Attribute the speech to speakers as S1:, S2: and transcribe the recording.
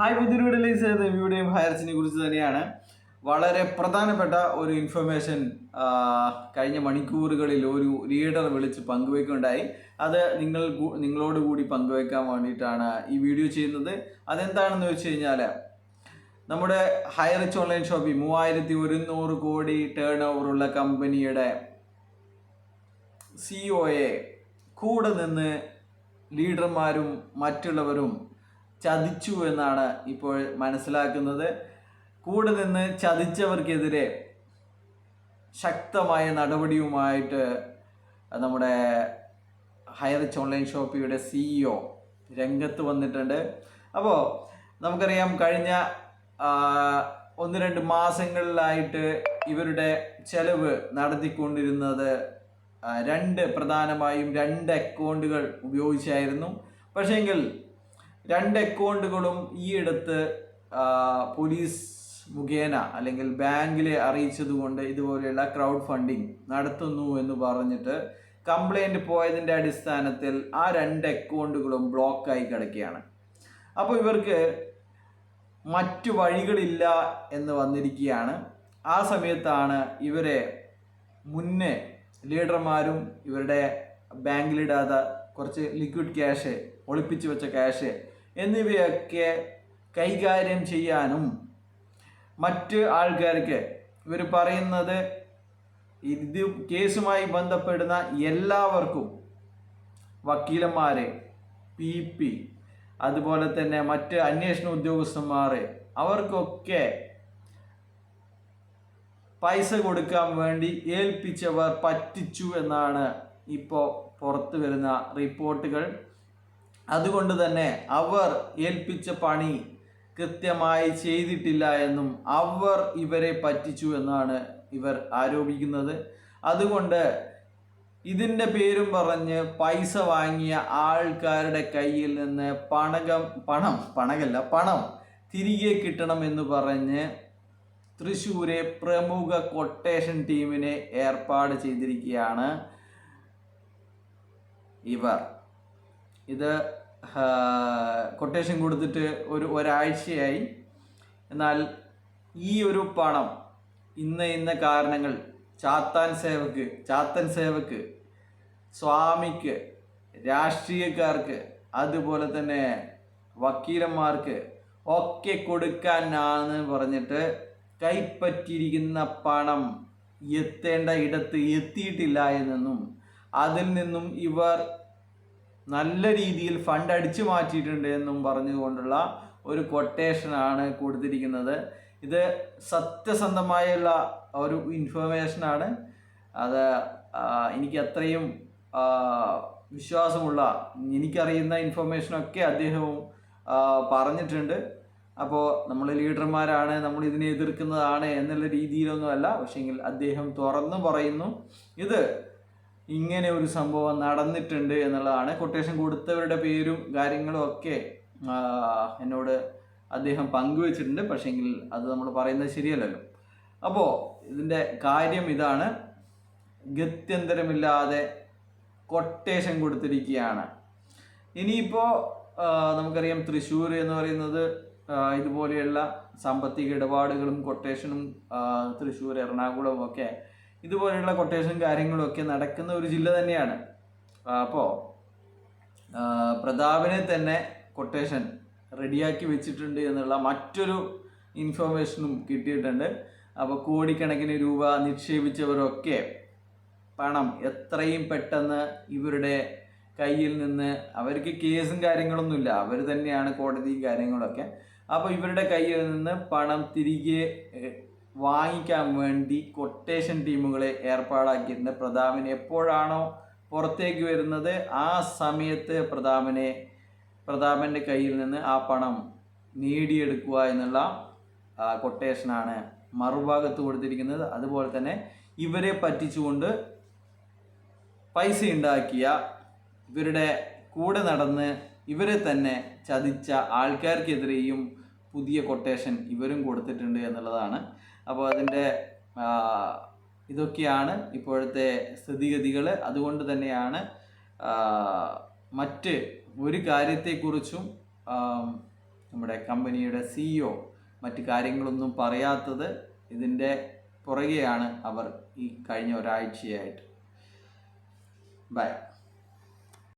S1: Hi പുതിയൊരു വീഡിയോയും ഹയർസിനെ കുറിച്ച് തന്നെയാണ്. വളരെ പ്രധാനപ്പെട്ട ഒരു ഇൻഫർമേഷൻ കഴിഞ്ഞ മണിക്കൂറുകളിൽ ഒരു ലീഡർ വിളിച്ച് പങ്കുവയ്ക്കുകയുണ്ടായി. അത് നിങ്ങളോട് കൂടി പങ്കുവയ്ക്കാൻ വേണ്ടിയിട്ടാണ് ഈ വീഡിയോ ചെയ്യുന്നത്. അതെന്താണെന്ന് വെച്ച് കഴിഞ്ഞാൽ, നമ്മുടെ ഹൈറിച്ച് ഓൺലൈൻ ഷോപ്പിംഗ് 3100 കോടി ടേൺ ഓവറുള്ള കമ്പനിയുടെ സിഇഒയെ കൂടെ നിന്ന് ലീഡർമാരും മറ്റുള്ളവരും ചതിച്ചു എന്നാണ് ഇപ്പോൾ മനസ്സിലാക്കുന്നത്. കൂടെ നിന്ന് ചതിച്ചവർക്കെതിരെ ശക്തമായ നടപടിയുമായിട്ട് നമ്മുടെ ഹൈറിച്ച് ഓൺലൈൻ ഷോപ്പിയുടെ സിഇഒ രംഗത്ത് വന്നിട്ടുണ്ട്. അപ്പോൾ നമുക്കറിയാം, കഴിഞ്ഞ 1-2 മാസങ്ങളിലായിട്ട് ഇവരുടെ ചെലവ് നടത്തിക്കൊണ്ടിരുന്നത് പ്രധാനമായും രണ്ട് അക്കൗണ്ടുകൾ ഉപയോഗിച്ചായിരുന്നു. പക്ഷേങ്കിൽ 2 അക്കൗണ്ടുകളും ഈയിടത്ത് പോലീസ് മുഖേന അല്ലെങ്കിൽ ബാങ്കിലെ അറിയിച്ചതുകൊണ്ട് ഇതുപോലെയുള്ള ക്രൗഡ് ഫണ്ടിങ് നടത്തുന്നു എന്ന് പറഞ്ഞിട്ട് കംപ്ലൈൻറ്റ് പോയതിൻ്റെ അടിസ്ഥാനത്തിൽ ആ 2 അക്കൗണ്ടുകളും ബ്ലോക്കായി കിടക്കുകയാണ്. അപ്പോൾ ഇവർക്ക് മറ്റു വഴികളില്ല എന്ന് വന്നിരിക്കുകയാണ്. ആ സമയത്താണ് ഇവരെ മുന്നേ ലീഡർമാരും ഇവരുടെ ബാങ്കിലിടാത്ത കുറച്ച് ലിക്വിഡ് ക്യാഷ്, ഒളിപ്പിച്ചു വെച്ച ക്യാഷ് എന്നിവയൊക്കെ കൈകാര്യം ചെയ്യാനും മറ്റ് ആൾക്കാർക്ക് ഇവർ പറയുന്നത്, ഇത് കേസുമായി ബന്ധപ്പെടുന്ന എല്ലാവർക്കും വക്കീലന്മാർ, PP, അതുപോലെ തന്നെ മറ്റ് അന്വേഷണ ഉദ്യോഗസ്ഥന്മാർ, അവർക്കൊക്കെ പൈസ കൊടുക്കാൻ വേണ്ടി ഏൽപ്പിച്ചവർ പറ്റിച്ചു എന്നാണ് ഇപ്പോൾ പുറത്തു വരുന്ന റിപ്പോർട്ടുകൾ. അതുകൊണ്ട് തന്നെ അവർ ഏൽപ്പിച്ച പണി കൃത്യമായി ചെയ്തിട്ടില്ല എന്നും അവർ ഇവരെ പറ്റിച്ചു എന്നാണ് ഇവർ ആരോപിക്കുന്നത്. അതുകൊണ്ട് ഇതിൻ്റെ പേരും പറഞ്ഞ് പൈസ വാങ്ങിയ ആൾക്കാരുടെ കയ്യിൽ നിന്ന് പണം തിരികെ കിട്ടണമെന്ന് പറഞ്ഞ് തൃശ്ശൂരെ പ്രമുഖ കൊട്ടേഷൻ ടീമിനെ ഏർപ്പാട് ചെയ്തിരിക്കുകയാണ് ഇവർ. ഇത് കൊട്ടേഷൻ കൊടുത്തിട്ട് ഒരാഴ്ചയായി. എന്നാൽ ഈ ഒരു പണം ഇന്ന കാരണങ്ങൾ ചാത്തൻ സേവക്ക്, സ്വാമിക്ക്, രാഷ്ട്രീയക്കാർക്ക്, അതുപോലെ തന്നെ വക്കീലന്മാർക്ക് ഒക്കെ കൊടുക്കാനാണെന്ന് പറഞ്ഞിട്ട് കൈപ്പറ്റിയിരിക്കുന്ന പണം എത്തേണ്ട ഇടത്ത് എത്തിയിട്ടില്ല എന്നും അതിൽ നിന്നും ഇവർ നല്ല രീതിയിൽ ഫണ്ട് അടിച്ചു മാറ്റിയിട്ടുണ്ട് എന്നും പറഞ്ഞുകൊണ്ടുള്ള ഒരു കൊട്ടേഷനാണ് കൊടുത്തിരിക്കുന്നത്. ഇത് സത്യസന്ധമായുള്ള ഒരു ഇൻഫർമേഷനാണ്. അത് എനിക്ക് അത്രയും വിശ്വാസമുള്ള, എനിക്കറിയുന്ന ഇൻഫർമേഷനൊക്കെ അദ്ദേഹവും പറഞ്ഞിട്ടുണ്ട്. അപ്പോൾ നമ്മൾ ലീഡർമാരാണ്, നമ്മൾ ഇതിനെ എതിർക്കുന്നതാണ് എന്നുള്ള രീതിയിലൊന്നുമല്ല. പക്ഷേങ്കിൽ അദ്ദേഹം തുറന്നു പറയുന്നു, ഇത് ഇങ്ങനെ ഒരു സംഭവം നടന്നിട്ടുണ്ട് എന്നുള്ളതാണ്. കൊട്ടേഷൻ കൊടുത്തവരുടെ പേരും കാര്യങ്ങളും ഒക്കെ എന്നോട് അദ്ദേഹം പങ്കുവച്ചിട്ടുണ്ട്. പക്ഷേങ്കിൽ അത് നമ്മൾ പറയുന്നത് ശരിയല്ലല്ലോ. അപ്പോൾ ഇതിൻ്റെ കാര്യം ഇതാണ്, ഗത്യന്തരമില്ലാതെ കൊട്ടേഷൻ കൊടുത്തിരിക്കുകയാണ്. ഇനിയിപ്പോൾ നമുക്കറിയാം, തൃശ്ശൂർ എന്ന് പറയുന്നത് ഇതുപോലെയുള്ള സാമ്പത്തിക ഇടപാടുകളും കൊട്ടേഷനും തൃശ്ശൂർ, എറണാകുളം ഒക്കെ ഇതുപോലെയുള്ള കൊട്ടേഷൻ കാര്യങ്ങളൊക്കെ നടക്കുന്ന ഒരു ജില്ല തന്നെയാണ്. അപ്പോൾ പ്രതാപനെ തന്നെ കൊട്ടേഷൻ റെഡിയാക്കി വെച്ചിട്ടുണ്ട് എന്നുള്ള മറ്റൊരു ഇൻഫർമേഷനും കിട്ടിയിട്ടുണ്ട്. അപ്പോൾ കോടിക്കണക്കിന് രൂപ നിക്ഷേപിച്ചവരൊക്കെ പണം എത്രയും പെട്ടെന്ന് ഇവരുടെ കയ്യിൽ നിന്ന്, അവർക്ക് കേസും കാര്യങ്ങളൊന്നുമില്ല, അവർ തന്നെയാണ് കോടതിയും കാര്യങ്ങളൊക്കെ. അപ്പോൾ ഇവരുടെ കയ്യിൽ നിന്ന് പണം തിരികെ വാങ്ങിക്കാൻ വേണ്ടി കൊട്ടേഷൻ ടീമുകളെ ഏർപ്പാടാക്കിയിട്ടുണ്ട്. പ്രതാപൻ എപ്പോഴാണോ പുറത്തേക്ക് വരുന്നത് ആ സമയത്ത് പ്രതാപൻ്റെ കയ്യിൽ നിന്ന് ആ പണം നേടിയെടുക്കുക എന്നുള്ള കൊട്ടേഷനാണ് മറുഭാഗത്ത് കൊടുത്തിരിക്കുന്നത്. അതുപോലെ തന്നെ ഇവരെ പറ്റിച്ചുകൊണ്ട് പൈസ ഉണ്ടാക്കിയ, ഇവരുടെ കൂടെ നടന്ന് ഇവരെ തന്നെ ചതിച്ച ആൾക്കാർക്കെതിരെയും പുതിയ കൊട്ടേഷൻ ഇവരും കൊടുത്തിട്ടുണ്ട് എന്നുള്ളതാണ്. അപ്പോൾ അതിൻ്റെ ഇതൊക്കെയാണ് ഇപ്പോഴത്തെ സ്ഥിതിഗതികൾ. അതുകൊണ്ട് തന്നെയാണ് മറ്റ് ഒരു കാര്യത്തെക്കുറിച്ചും നമ്മുടെ കമ്പനിയുടെ CEO മറ്റു കാര്യങ്ങളൊന്നും പറയാത്തത് ഇതിൻ്റെ പുറകെയാണ് അവർ ഈ കഴിഞ്ഞ ഒരാഴ്ചയായിട്ട്. ബൈ.